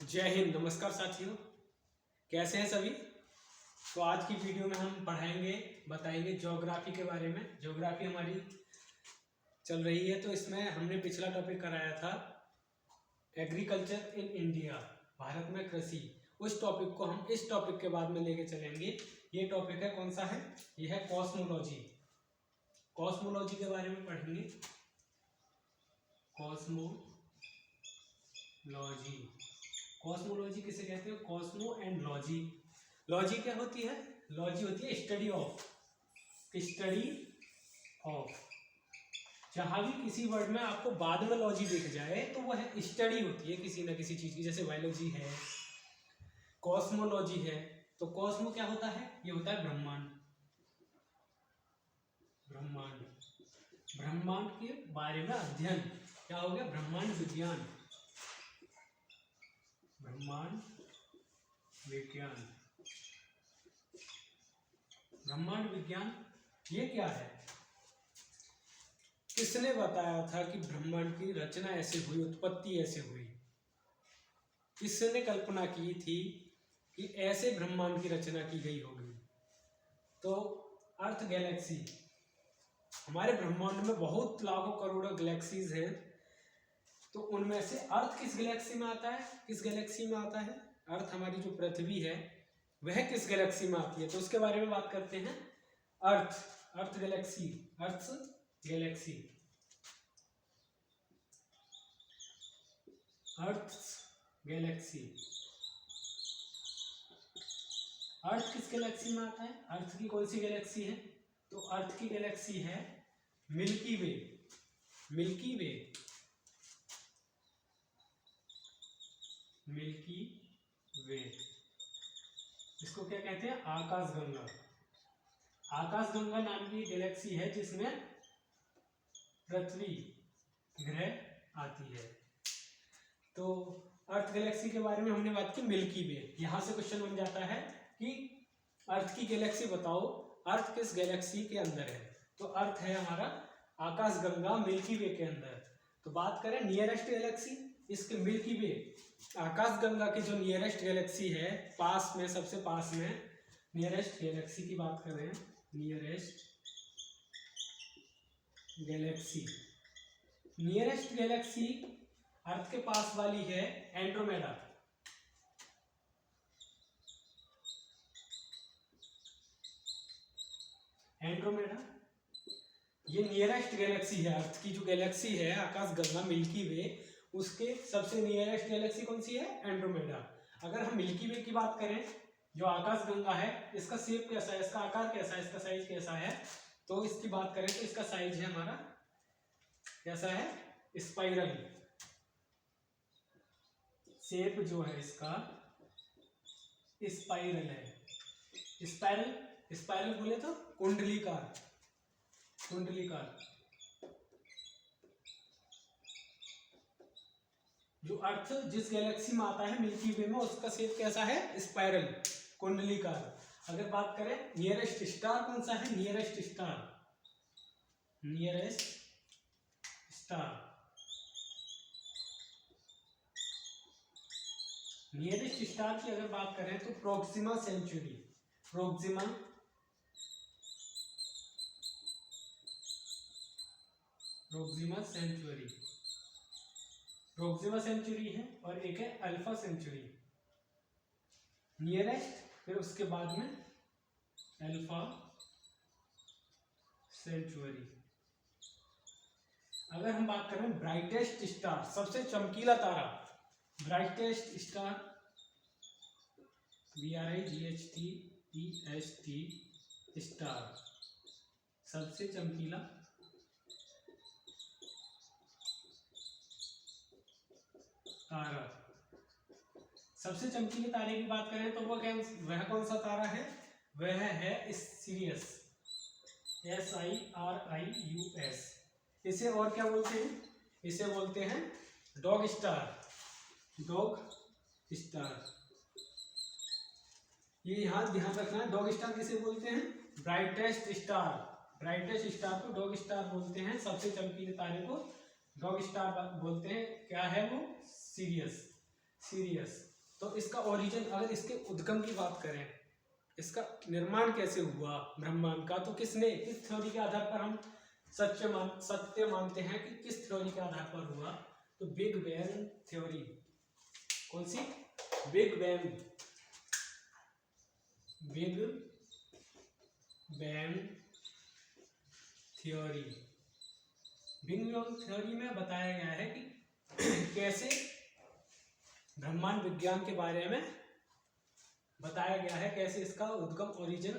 जय हिंद। नमस्कार साथियों, कैसे हैं सभी। तो आज की वीडियो में हम बताएंगे ज्योग्राफी के बारे में। ज्योग्राफी हमारी चल रही है, तो इसमें हमने पिछला टॉपिक कराया था एग्रीकल्चर इन इंडिया, भारत में कृषि। उस टॉपिक को हम इस टॉपिक के बाद में लेके चलेंगे। ये टॉपिक है, कौन सा है, ये है कॉस्मोलॉजी। कॉस्मोलॉजी के बारे में पढ़ेंगे। कॉस्मोलॉजी किसे कहते हैं? Cosmo and logy. लॉजी क्या होती है? लॉजी होती है स्टडी ऑफ। जहां भी किसी वर्ड में आपको बाद में लॉजी दिख जाए तो वह स्टडी होती है किसी ना किसी चीज की, जैसे बायोलॉजी है, कॉस्मोलॉजी है। तो कॉस्मो क्या होता है? ये होता है ब्रह्मांड। ब्रह्मांड के बारे में अध्ययन। क्या हो गया? ब्रह्मांड विज्ञान। ब्रह्मांड विज्ञान ये क्या है? किसने बताया था कि ब्रह्मांड की रचना ऐसे हुई, उत्पत्ति ऐसे हुई? किसने कल्पना की थी कि ऐसे ब्रह्मांड की रचना की गई होगी? तो अर्थ गैलेक्सी। हमारे ब्रह्मांड में बहुत लाखों करोड़ों गैलेक्सीज हैं, तो उनमें से अर्थ किस गैलेक्सी में आता है? अर्थ हमारी जो पृथ्वी है वह किस गैलेक्सी में आती है? तो उसके बारे में बात करते हैं। अर्थ गैलेक्सी। अर्थ किस गैलेक्सी में आता है? अर्थ की कौन सी गैलेक्सी है? तो अर्थ की गैलेक्सी है मिल्की वे। इसको क्या कहते हैं? आकाशगंगा नाम की गैलेक्सी है जिसमें पृथ्वी ग्रह आती है। तो अर्थ गैलेक्सी के बारे में हमने बात की। मिल्की वे, यहां से क्वेश्चन बन जाता है कि अर्थ की गैलेक्सी बताओ, अर्थ किस गैलेक्सी के अंदर है? तो अर्थ है हमारा आकाशगंगा मिल्की वे के अंदर। तो बात करें नियरेस्ट गैलेक्सी, इसके मिल्की वे आकाशगंगा की जो नियरेस्ट गैलेक्सी है, पास में, सबसे पास में नियरेस्ट गैलेक्सी की बात कर रहे हैं। नियरेस्ट गैलेक्सी अर्थ के पास वाली है एंड्रोमेडा। ये नियरेस्ट गैलेक्सी है। अर्थ की जो गैलेक्सी है आकाशगंगा मिल्की वे, उसके सबसे नियरेस्ट गैलेक्सी कौन सी है? एंड्रोमेडा। अगर हम मिल्की वे की बात करें, जो आकाशगंगा है, इसका शेप कैसा है, इसका आकार कैसा है, इसका साइज कैसा है? तो इसकी बात करें तो इसका साइज है हमारा कैसा है? स्पाइरल शेप जो है इसका स्पाइरल है। स्पाइरल बोले तो कुंडलीकार। जो अर्थ जिस गैलेक्सी में आता है मिल्की वे में, उसका शेप कैसा है? स्पाइरल, कुंडलीकार। अगर बात करें नियरेस्ट स्टार कौन सा है? नियरेस्ट स्टार की अगर बात करें तो प्रोक्सिमा सेंचुरी है, और एक है अल्फा सेंचुरी। नियरेस्ट, फिर उसके बाद में अल्फा सेंचुरी। अगर हम बात करें ब्राइटेस्ट स्टार, सबसे चमकीला तारा, ब्राइटेस्ट स्टार BRIGHTEST स्टार, सबसे चमकीला तारा। सबसे चमकीले तारे की बात करें तो वह कौन सा तारा है? वह है सीरियस, SIRIUS। इसे और क्या बोलते हैं? इसे बोलते हैं डॉग स्टार। ये यहाँ ध्यान रखना है, डॉग स्टार किसे बोलते हैं? ब्राइटेस्ट स्टार को डॉग स्टार बोलते हैं। सबसे चमकीले तारे को डॉग स्टार बोलते हैं। क्या है वो? सीरियस। तो इसका ओरिजिन, अगर इसके उद्गम की बात करें, इसका निर्माण कैसे हुआ ब्रह्मांड का, तो किसने, किस थ्योरी के आधार पर हम सत्य मानते हैं कि किस थ्योरी के आधार पर हुआ, तो बिग बैंग थ्योरी। कौन सी? Big bang theory. Big bang theory में बताया गया है कि कैसे ब्रह्मांड विज्ञान के बारे में बताया गया है, कैसे इसका उद्गम ओरिजिन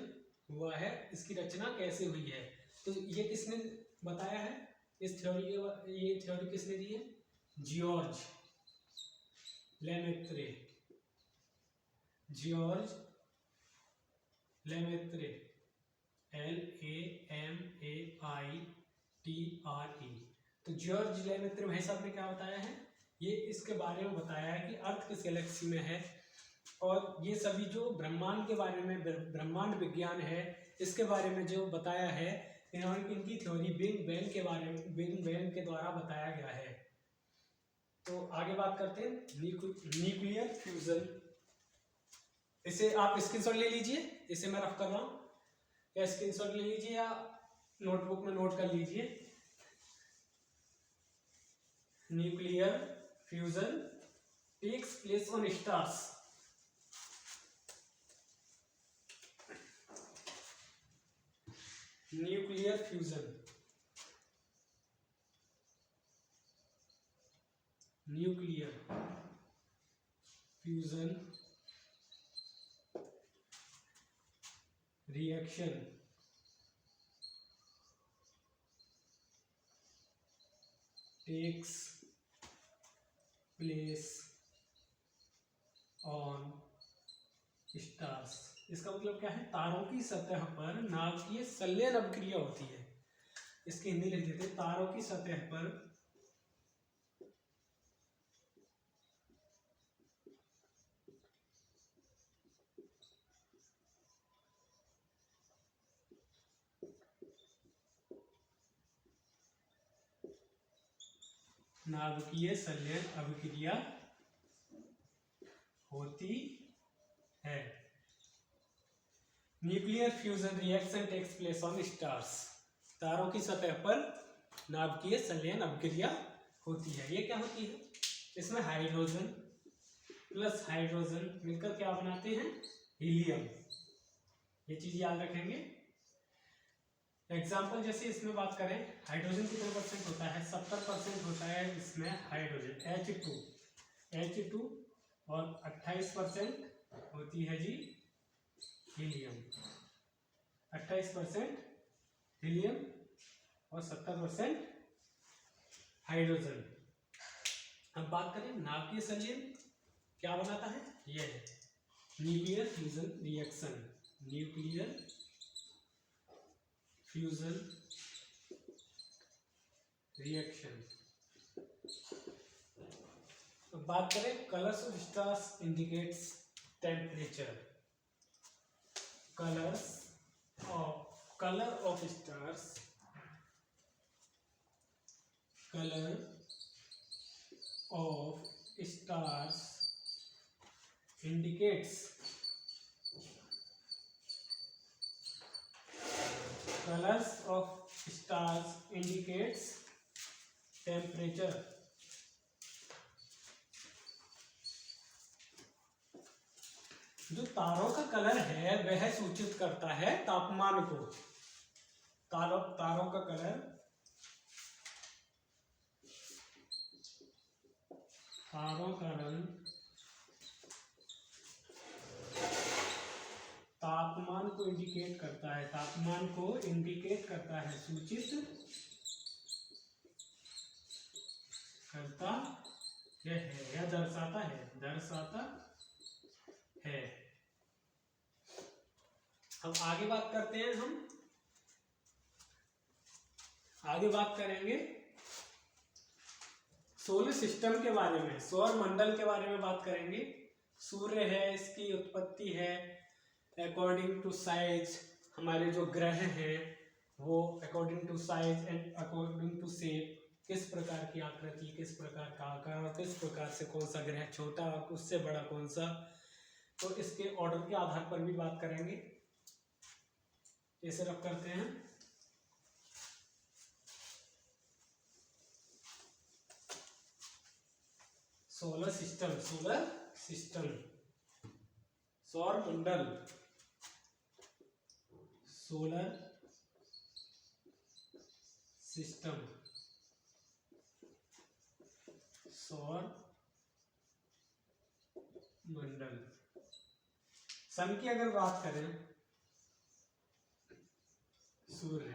हुआ है, इसकी रचना कैसे हुई है। तो ये किसने बताया है इस थ्योरी के, ये थ्योरी किसने दी है? George Lemaître. George Lemaître, LAMAITRE। तो जॉर्ज लेमेत्रे भाई साहब ने क्या बताया है? ये इसके बारे में बताया है कि अर्थ किस गैलेक्सी में है, और ये सभी जो ब्रह्मांड के बारे में, ब्रह्मांड विज्ञान है, इसके बारे में जो बताया है, इन्होंने, इनकी थ्योरी बिग बैंग के बारे में, बिग बैंग के द्वारा बताया गया है। तो आगे बात करते हैं न्यूक्लियर फ्यूजन। इसे आप स्क्रीनशॉट ले लीजिए, इसे मैं रफ कर रहा हूँ, या स्क्रीनशॉट ले लीजिए या नोटबुक में नोट कर लीजिए। Nuclear fusion takes place on stars. Nuclear fusion, nuclear fusion reaction takes place on stars. इसका मतलब क्या है? तारों की सतह पर नाभिकीय संलयन अभिक्रिया होती है। इसकी हिंदी लिख देते हैं, तारों की सतह पर नाभिकीय संलयन अभिक्रिया होती है। Nuclear fusion reaction takes place on stars. तारों की सतह पर नाभिकीय संलयन अभिक्रिया होती है। ये क्या होती है? इसमें हाइड्रोजन प्लस हाइड्रोजन मिलकर क्या बनाते हैं? हीलियम। ये चीज याद रखेंगे। एग्जाम्पल जैसे इसमें बात करें, हाइड्रोजन कितना परसेंट होता है? 70% होता है इसमें हाइड्रोजन, H2 और 28% होती है जी हीलियम। 28% हीलियम और 70% हाइड्रोजन। अब बात करें नाभिकीय संलयन क्या बनाता है? यह है nuclear fusion reaction. Nuclear fusion reaction. अब बात करें colours of stars indicates temperature. Colour of stars, colour of stars indicates, colors of stars indicates temperature। जो तारों का कलर है वह सूचित करता है तापमान को। तारों का कलर, तारों का रंग तापमान को इंडिकेट करता है, तापमान को इंडिकेट करता है, सूचित करता है या दर्शाता है। अब आगे बात करते हैं, हम आगे बात करेंगे सोलर सिस्टम के बारे में, सौर मंडल के बारे में बात करेंगे। सूर्य है, इसकी उत्पत्ति है अकॉर्डिंग टू साइज। हमारे जो ग्रह हैं वो according to size and according to shape किस प्रकार की आकृति, किस प्रकार का आकार और किस प्रकार से कौन सा ग्रह छोटा और उससे बड़ा कौन सा, तो इसके ऑर्डर के आधार पर भी बात करेंगे। इसे रख करते हैं। सोलर सिस्टम, सोलर सिस्टम, सौर मंडल, सोलर सिस्टम, सौर मंडल। सन की अगर बात करें, सूर्य,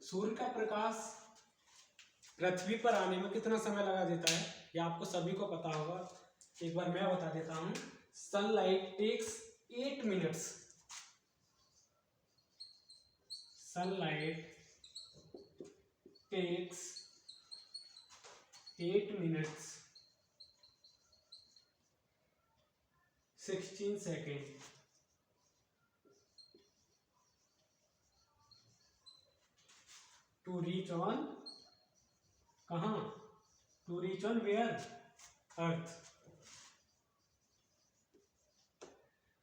सूर्य का प्रकाश पृथ्वी पर आने में कितना समय लगा देता है, ये आपको सभी को पता होगा। एक बार मैं बता देता हूं। Sunlight takes 8 minutes, sunlight takes 8 minutes 16 seconds to reach on, कहाँ, to reach on where, earth.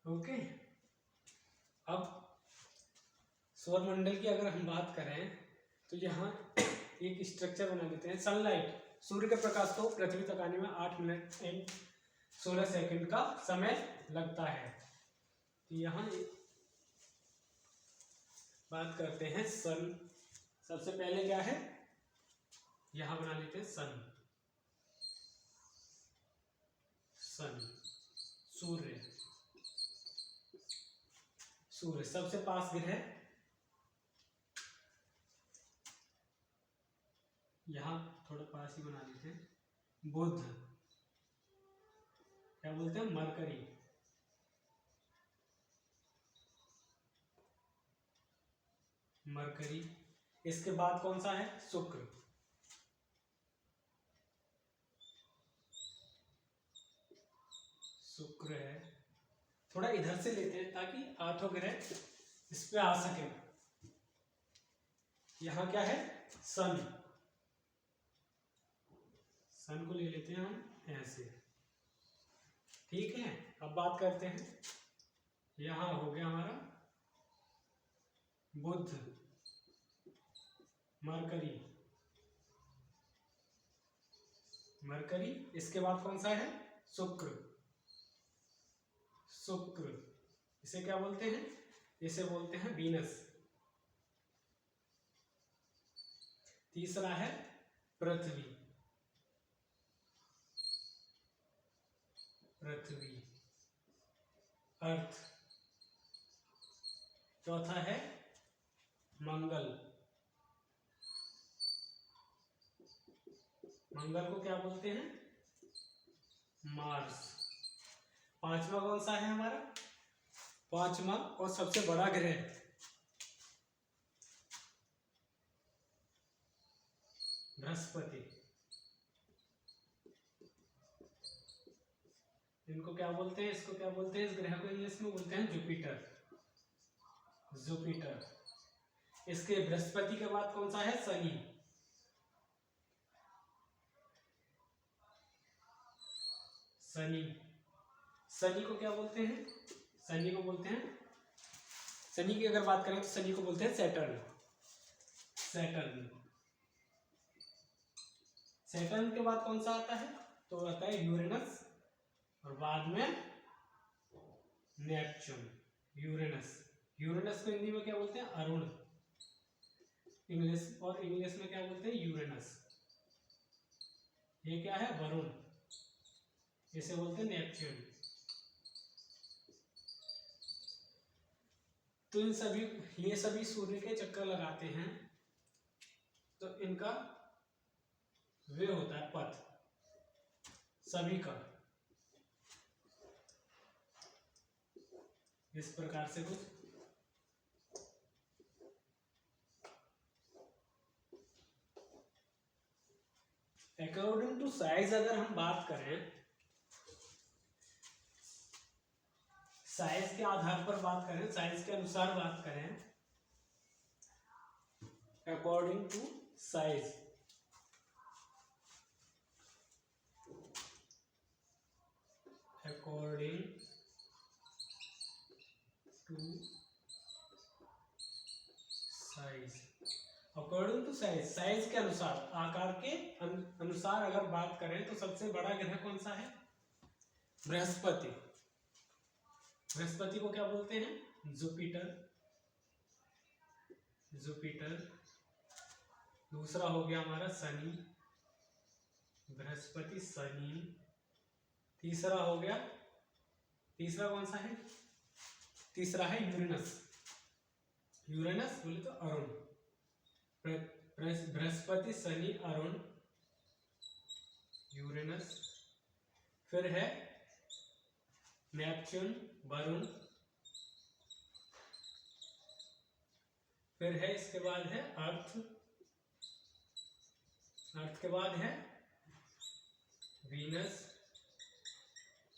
Okay, अब सौरमंडल की अगर हम बात करें तो यहाँ एक स्ट्रक्चर बना लेते हैं। सनलाइट, सूर्य के प्रकाश को पृथ्वी तक आने में 8 मिनट एंड 16 सेकंड का समय लगता है। तो यहाँ बात करते हैं सन। सबसे पहले क्या है, यहाँ बना लेते हैं सन, सन, सूर्य, सूर्य सबसे पास ग्रह, यहाँ थोड़ा पास ही बना लेते हैं, बुध, क्या बोलते हैं, मरकरी, मरकरी। इसके बाद कौन सा है, शुक्र, शुक्र है। थोड़ा इधर से लेते हैं ताकि 8 ग्रह इस पे आ सके। यहाँ क्या है, सन, सन को ले लेते हैं हम ऐसे, ठीक है। अब बात करते हैं, यहाँ हो गया हमारा बुध, मरकरी, मरकरी। इसके बाद कौन सा है, शुक्र, शुक्र, इसे क्या बोलते हैं, इसे बोलते हैं वीनस। तीसरा है पृथ्वी, पृथ्वी, अर्थ। चौथा है मंगल, मंगल को क्या बोलते हैं, मार्स। पांचवा कौन सा है हमारा, पांचवा और सबसे बड़ा ग्रह, बृहस्पति। इनको क्या बोलते हैं, इसको क्या बोलते हैं, इस ग्रह को इंग्लिश में बोलते हैं जुपिटर, जुपिटर। इसके बृहस्पति के बाद कौन सा है, शनि, शनि। शनि को क्या बोलते हैं, शनि को बोलते हैं, शनि की अगर बात करें तो शनि को बोलते हैं सैटर्न, सैटर्न। सैटर्न के बाद कौन सा आता है, तो आता है यूरेनस और बाद में नेपच्यून, यूरेनस। यूरेनस को हिंदी में क्या बोलते हैं, अरुण, इंग्लिश, और इंग्लिश में क्या बोलते हैं, यूरेनस। ये क्या है, वरुण, इसे बोलते हैं नेपच्यून। तो इन सभी, ये सभी सूर्य के चक्कर लगाते हैं, तो इनका वे होता है पथ सभी का, इस प्रकार से कुछ। अकॉर्डिंग टू साइज अगर हम बात करें, साइज के आधार पर बात करें, साइज के अनुसार बात करें, according to size, according to size, according to size, size के अनुसार, आकार के अनुसार अगर बात करें तो सबसे बड़ा ग्रह कौन सा है? बृहस्पति। बृहस्पति को क्या बोलते हैं? जुपिटर। जुपिटर। दूसरा हो गया हमारा शनि, बृहस्पति शनि। तीसरा हो गया, तीसरा कौन सा है? तीसरा है यूरेनस। यूरेनस बोले तो अरुण। बृहस्पति शनि अरुण, यूरेनस। फिर है नेपच्यून वरुण। फिर है इसके बाद है अर्थ। अर्थ के बाद है वीनस।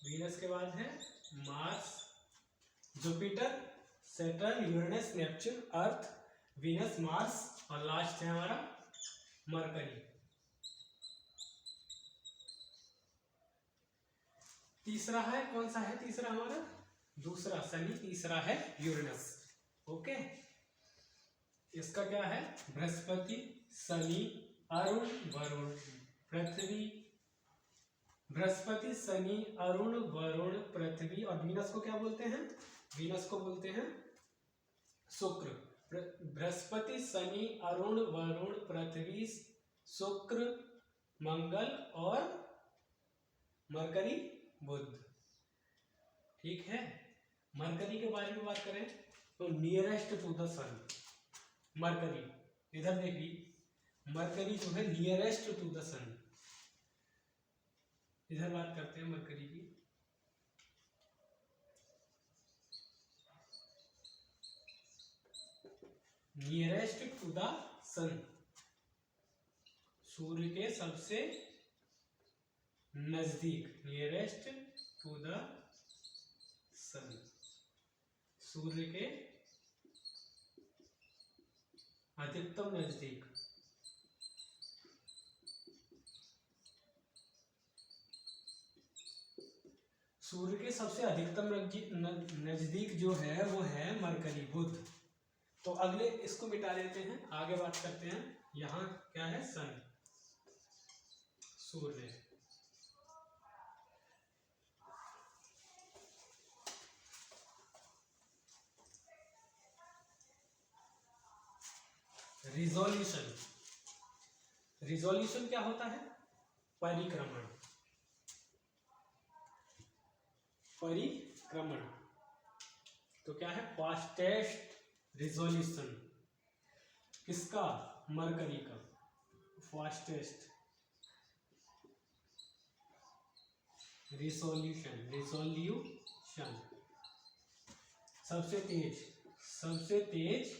वीनस के बाद है Mars. Jupiter, Saturn, Uranus, Neptune, Earth, Venus, Mars और लास्ट है हमारा मरकरी। तीसरा है कौन सा है? तीसरा हमारा दूसरा शनि, तीसरा है यूरेनस। ओके, इसका क्या है? बृहस्पति शनि अरुण वरुण पृथ्वी। बृहस्पति शनि अरुण वरुण पृथ्वी। और वीनस को क्या बोलते हैं? वीनस को बोलते हैं शुक्र। बृहस्पति शनि अरुण वरुण पृथ्वी शुक्र मंगल और मरकरी बुध। ठीक है। मरकरी के बारे में बात करें तो nearest to the sun Mercury, इधर देखिए मरकरी जो है नियरेस्ट टू द सन। इधर बात करते हैं मरकरी की। नियरेस्ट टू द सन, सूर्य के सबसे नजदीक। नियरेस्ट टू द सन, सूर्य के अधिकतम नजदीक। सूर्य के सबसे अधिकतम नजदीक जो है वो है मरकरी बुध। तो अगले इसको मिटा लेते हैं, आगे बात करते हैं। यहाँ क्या है? सन, सूर्य। रिजोल्यूशन, रिजोल्यूशन क्या होता है? परिक्रमण। परिक्रमण तो क्या है? Fastest resolution. किसका? मरकरी का फास्टेस्ट रिजोल्यूशन। रिजोल्यूशन सबसे तेज, सबसे तेज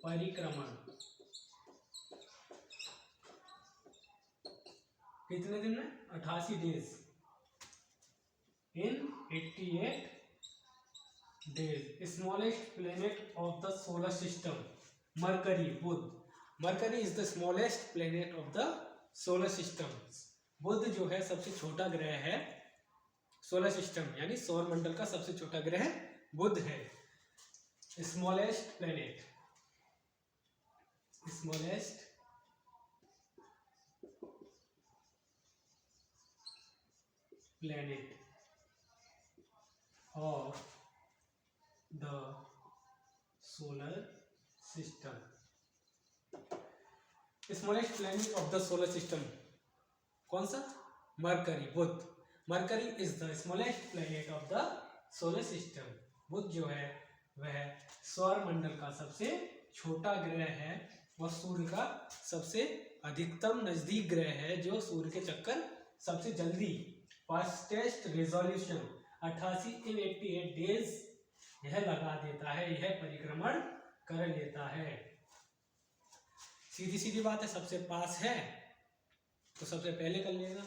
परिक्रमण। कितने दिन में? 88 days in 88 days. Smallest planet of the solar system Mercury बुध। Mercury is the smallest planet of the solar system. बुध जो है सबसे छोटा ग्रह है सोलर सिस्टम, यानी सौर मंडल का सबसे छोटा ग्रह बुध है। Smallest planet, smallest planet of the solar system. Smallest planet of the solar system कौन सा? मरकरी बुध। Mercury is the smallest planet of the solar system. बुध जो है वह सौर मंडल का सबसे छोटा ग्रह है और सूर्य का सबसे अधिकतम नजदीक ग्रह है, जो सूर्य के चक्कर सबसे जल्दी फास्टेस्ट रिजोल्यूशन 88 इन 88 डेज यह लगा देता है, यह परिक्रमण कर लेता है। सीधी सीधी बात है, सबसे पास है तो सबसे पहले कर लेगा।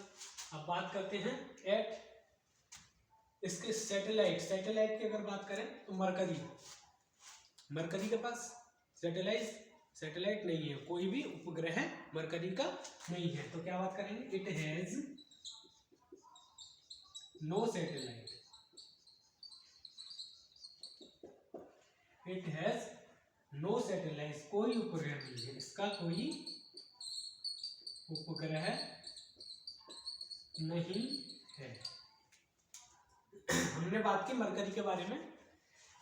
अब बात करते हैं एट इसके सैटेलाइट। सैटेलाइट की अगर बात करें तो मरकरी, मरकरी के पास सैटेलाइट नहीं है, कोई भी उपग्रह मरकरी का नहीं है। तो क्या बात करेंगे? It has no satellite, it has no satellite, कोई उपग्रह नहीं है, इसका कोई उपग्रह नहीं है। हमने बात की मरकरी के बारे में,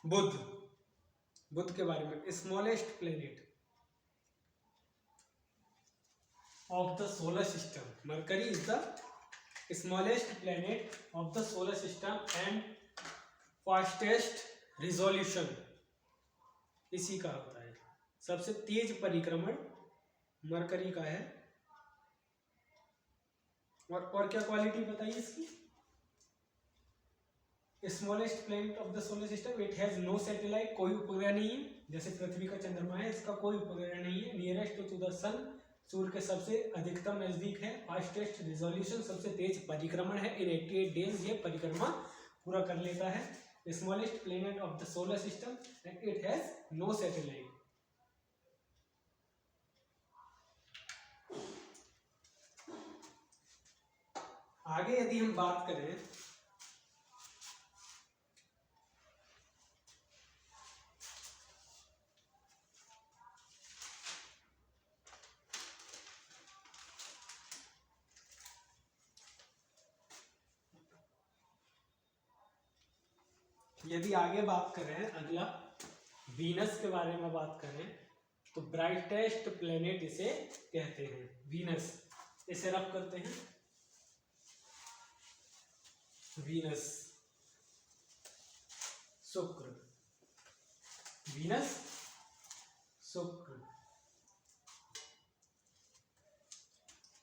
बुध के बारे में, smallest planet of the solar system. Mercury is the smallest planet of the solar system and fastest resolution, इसी का होता है। सबसे तेज परिक्रमण मरकरी का है। और क्या क्वालिटी बताइए इसकी? Smallest planet of the solar system, it has no satellite, कोई उपग्रह नहीं है, जैसे पृथ्वी का चंद्रमा है, इसका कोई उपग्रह नहीं है। नियरेस्ट टू द सन, सूर्य के सबसे अधिकतम नजदीक है। फास्टेस्ट रिजोल्यूशन, सबसे तेज परिक्रमण है। इन 88 डेज ये परिक्रमा पूरा कर लेता है। Smallest planet of the solar system and it has no satellite. आगे यदि हम बात करें अगला वीनस के बारे में बात करें तो ब्राइटेस्ट प्लेनेट इसे कहते हैं, वीनस। इसे रफ करते हैं, वीनस, शुक्र, वीनस, शुक्र,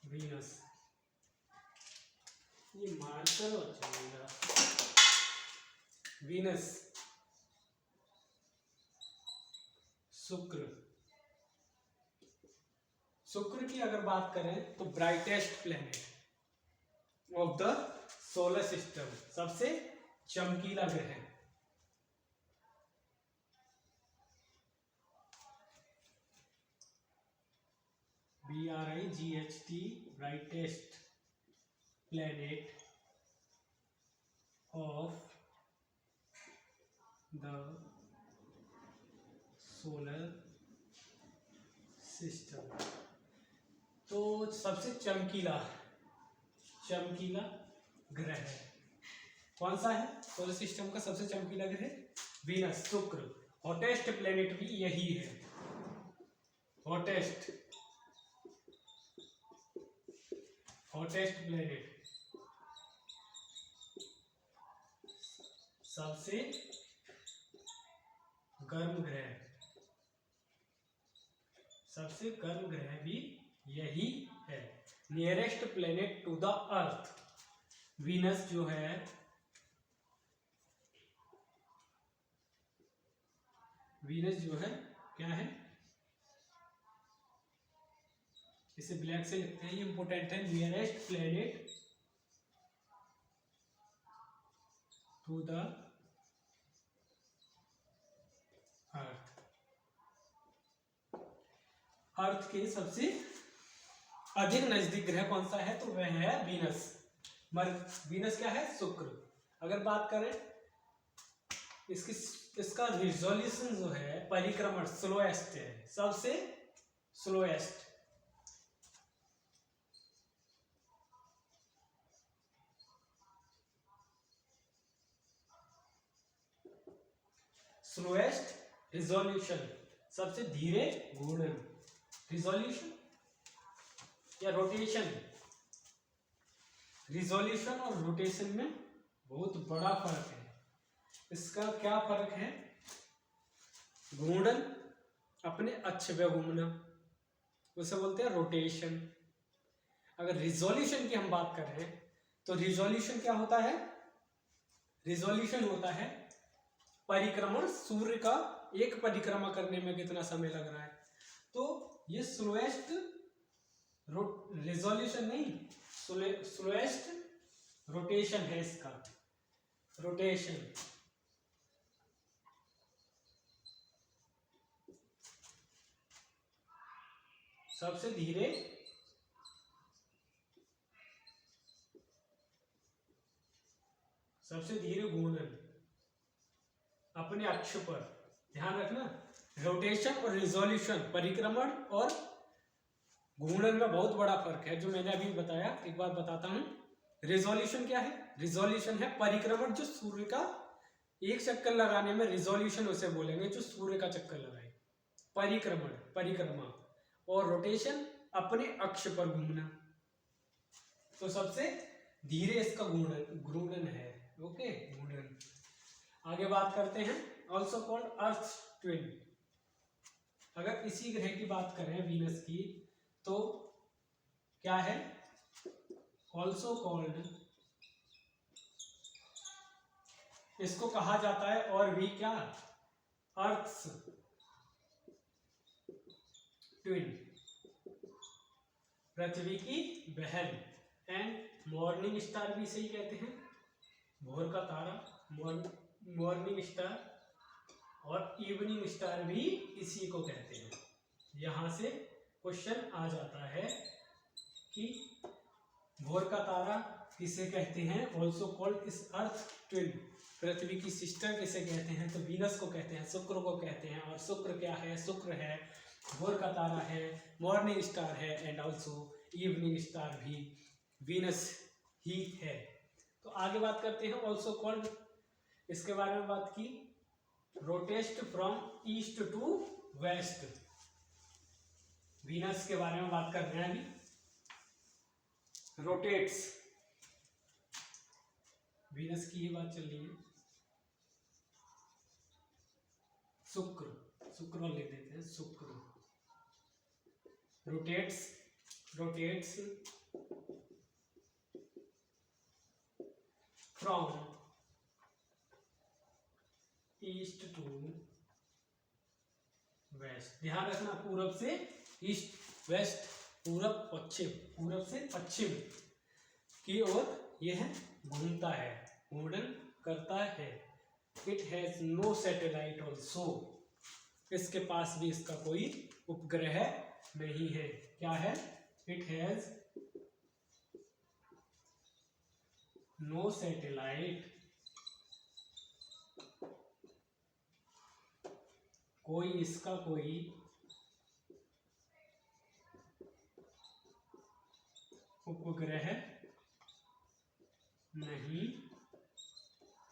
वीनस। ये मार्कर अच्छा मेरा, वीनस, शुक्र। शुक्र की अगर बात करें तो brightest planet of the solar system, सबसे चमकीला ग्रह। BRIGHT, brightest planet of the solar system. तो सबसे चमकीला ग्रह है, कौन सा है सोलर सिस्टम का सबसे चमकीला ग्रह? वीनस, शुक्र। हॉटेस्ट प्लेनेट भी यही है, हॉटेस्ट प्लेनेट, सबसे गर्म ग्रह, सबसे गर्म ग्रह भी यही है। Nearest planet to the earth, Venus जो है क्या है, इसे ब्लैक से लिखते हैं, ये इंपोर्टेंट है। Nearest planet to the earth के सबसे अधिक नजदीक ग्रह कौन सा है? तो वह है वीनस। वीनस क्या है? शुक्र। अगर बात करें इसका रिजोल्यूशन जो है, परिक्रमण स्लोएस्ट है, सबसे स्लोएस्ट। स्लोएस्ट रिजोल्यूशन, सबसे धीरे घूर्णन। रिजोल्यूशन या रोटेशन, रिजोल्यूशन और रोटेशन में बहुत बड़ा फर्क है। इसका क्या फर्क है? घूर्णन अपने अक्ष पे घूमना, उसे बोलते हैं रोटेशन। अगर रिजोल्यूशन की हम बात कर रहे हैं तो रिजोल्यूशन क्या होता है? रिजोल्यूशन होता है परिक्रमण, सूर्य का एक परिक्रमा करने में कितना समय लग रहा है। तो ये स्लोएस्ट रिजोल्यूशन नहीं, स्लोएस्ट रोटेशन है इसका, रोटेशन। सबसे धीरे सबसे धीरे घूर्णन अपने अक्ष पर, ध्यान रखना रोटेशन और रिजोल्यूशन, परिक्रमण और घूर्णन में बहुत बड़ा फर्क है जो मैंने अभी बताया, एक बार बताता हूं। रिजोल्यूशन क्या है? रिजोल्यूशन है परिक्रमण, जो सूर्य का एक चक्कर लगाने में रिजोल्यूशन उसे बोलेंगे जो सूर्य का चक्कर लगाए, परिक्रमण परिक्रमा, और रोटेशन अपने अक्ष पर घूमना। तो सबसे धीरे इसका घूर्णन है। ओके, घूर्णन। आगे बात करते हैं, ऑल्सो कॉल्ड अर्थ ट्विन। अगर इसी ग्रह की बात करें वीनस की, तो क्या है? ऑल्सो कॉल्ड, इसको कहा जाता है और भी क्या, अर्थ्स ट्विन, पृथ्वी की बहन, एंड मॉर्निंग स्टार भी इसे ही कहते हैं, भोर का तारा, मॉर्निंग स्टार, और इवनिंग स्टार भी इसी को कहते हैं। यहां से क्वेश्चन आ जाता है कि भोर का तारा किसे कहते हैं? ऑल्सो कॉल्ड इस अर्थ ट्विन, पृथ्वी की सिस्टर किसे कहते हैं? तो वीनस को कहते हैं, शुक्र को कहते हैं। और शुक्र क्या है? शुक्र है, भोर का तारा है, मॉर्निंग स्टार है, एंड ऑल्सो इवनिंग स्टार भी वीनस ही है। तो आगे बात करते हैं, ऑल्सो कॉल्ड, इसके बारे में बात की, rotates from east to west. Venus के बारे में बात कर रहे हैं अभी। रोटेट्स, वीनस की ये बात चल रही है। शुक्र, शुक्र लिख देते हैं, शुक्र rotates from east to west. ध्यान रखना, पूरब से ईस्ट, वेस्ट पूरब, पश्चिम, पूरब से पश्चिम की ओर यह घूमता है, घूर्णन करता है। It has no satellite also, इसके पास भी इसका कोई उपग्रह नहीं है। क्या है? इट हैज नो सैटेलाइट, कोई इसका कोई उपग्रह नहीं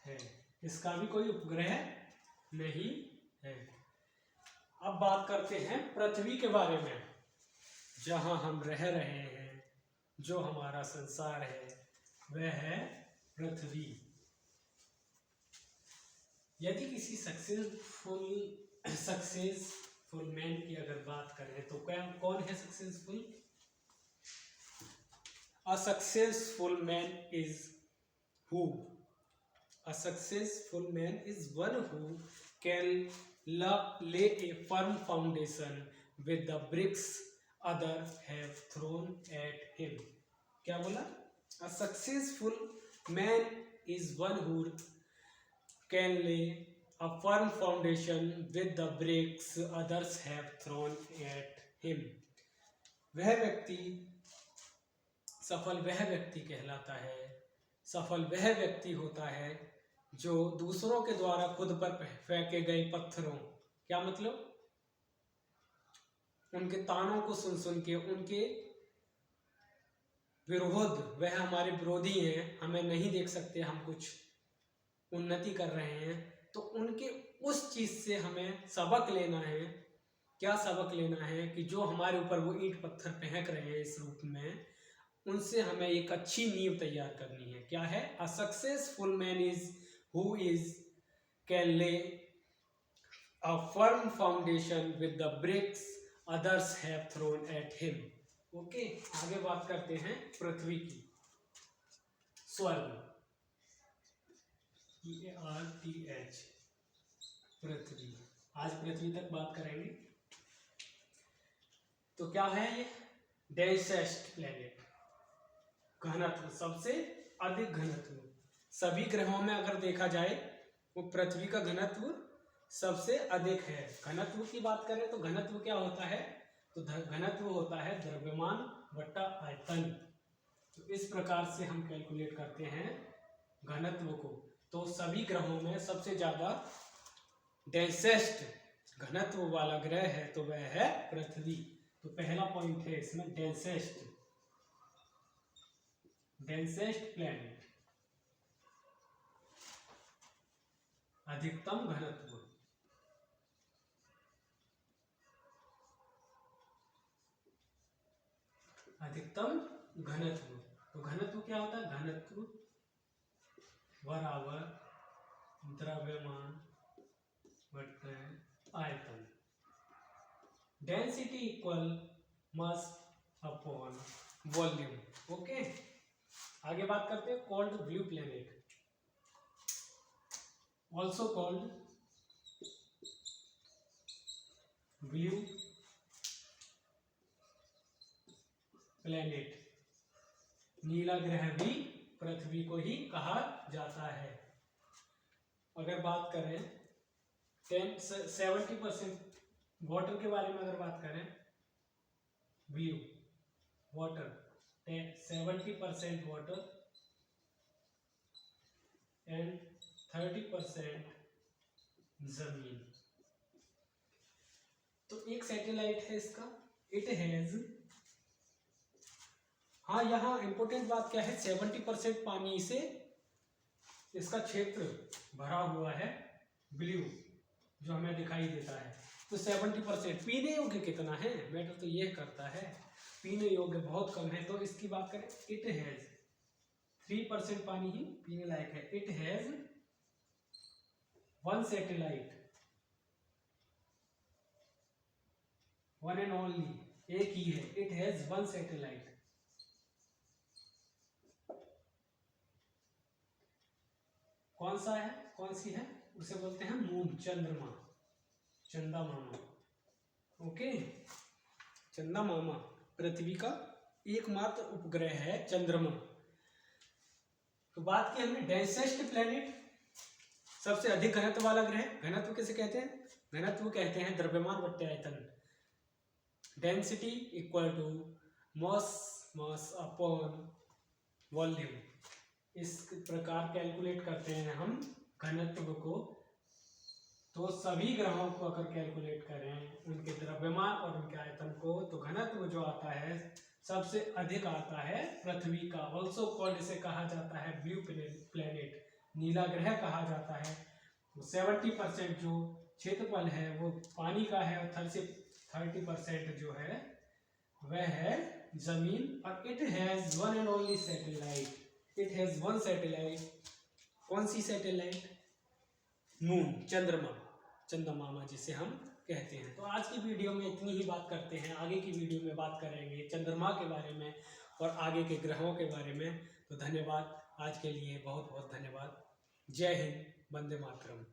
है, इसका भी कोई उपग्रह नहीं है। अब बात करते हैं पृथ्वी के बारे में, जहां हम रह रहे हैं, जो हमारा संसार है, वह है पृथ्वी। यदि किसी सक्सेसफुल मैन की अगर बात करें तो क्या, कौन है successful? A successful man is who? A successful man is one who can lay a firm foundation with the bricks others have thrown at him. क्या बोला? A successful man is one who can lay a firm foundation with the bricks others have thrown at him. वह व्यक्ति सफल वह व्यक्ति कहलाता है, सफल वह व्यक्ति होता है जो दूसरों के द्वारा खुद पर फेंके गए पत्थरों, क्या मतलब, उनके तानों को सुन सुन के, उनके विरोध, वह हमारे विरोधी हैं, हमें नहीं देख सकते, हम कुछ उन्नति कर रहे हैं, तो उनके उस चीज से हमें सबक लेना है। क्या सबक लेना है? कि जो हमारे ऊपर वो ईंट पत्थर फेंक रहे हैं इस रूप में, उनसे हमें एक अच्छी नींव तैयार करनी है। क्या है? A successful man is who is can lay a firm foundation with the bricks others have thrown at him. Okay, आगे बात करते हैं पृथ्वी की। स्वर्ग, EARTH, पृथ्वी। आज पृथ्वी तक बात करेंगे। तो क्या है ये? डेंसेस्ट प्लेनेट, घनत्व, सबसे अधिक घनत्व। सभी ग्रहों में अगर देखा जाए वो पृथ्वी का घनत्व सबसे अधिक है। घनत्व की बात करें तो घनत्व क्या होता है? तो घनत्व होता है द्रव्यमान बट्टा आयतन। तो इस प्रकार से हम कैलकुलेट करते हैं घनत्व को, तो सभी ग्रहों में सबसे ज्यादा डेंसेस्ट घनत्व वाला ग्रह है तो वह है पृथ्वी। तो पहला पॉइंट है इसमें डेंसेस्ट प्लैनेट, अधिकतम घनत्व। अधिकतम घनत्व, तो घनत्व क्या होता है? घनत्व बराबर द्रव्यमान बटे आयतन। Density equal mass upon volume. Okay, आगे बात करते हैं called blue planet, also called blue planet. नीला ग्रह भी पृथ्वी को ही कहा जाता है। अगर बात करें 70% वाटर के बारे में, अगर बात करें ब्लू वाटर, 70% वाटर एंड 30% जमीन। तो एक सैटेलाइट है इसका, इट हैज, हाँ यहाँ इंपॉर्टेंट बात क्या है, 70% पानी से इसका क्षेत्र भरा हुआ है, ब्लू जो हमें दिखाई देता है। तो 70% पीने योग्य कितना है, मैटर तो ये करता है, पीने योग्य बहुत कम है। तो इसकी बात करें, इट हैज 3% पानी ही पीने लायक है। It has one satellite, one and only, एक ही है, इट हैज वन सैटेलाइट। कौन सा है, कौन सी है, उसे बोलते हैं मून, चंद्रमा, चंदा मामा। ओके, चंदा मामा पृथ्वी का एकमात्र उपग्रह है चंद्रमा। तो बात की हमने डेंसेस्ट प्लैनेट, सबसे अधिक घनत्व वाला ग्रह। घनत्व किसे कहते हैं? घनत्व कहते हैं द्रव्यमान बट्टे आयतन। Density equal to mass upon volume. इस प्रकार कैलकुलेट करते हैं हम घनत्व को। तो सभी ग्रहों को अगर कैलकुलेट करें, उनके द्रव्यमान और उनके आयतन को, तो घनत्व जो आता है सबसे अधिक आता है पृथ्वी का। ऑल्सो कॉल्ड, इसे कहा जाता है ब्लू प्लैनेट, नीला ग्रह कहा जाता है। 70% जो क्षेत्रफल है वो पानी का है और 30% जो है वह है जमीन। और it has one and only satellite, it has one satellite. कौन सी सैटेलाइट? मून, चंद्रमा, चंदा मामा जिसे हम कहते हैं। तो आज की वीडियो में इतनी ही बात करते हैं। आगे की वीडियो में बात करेंगे चंद्रमा के बारे में और आगे के ग्रहों के बारे में। तो धन्यवाद, आज के लिए बहुत बहुत धन्यवाद। जय हिंद, वंदे मातरम।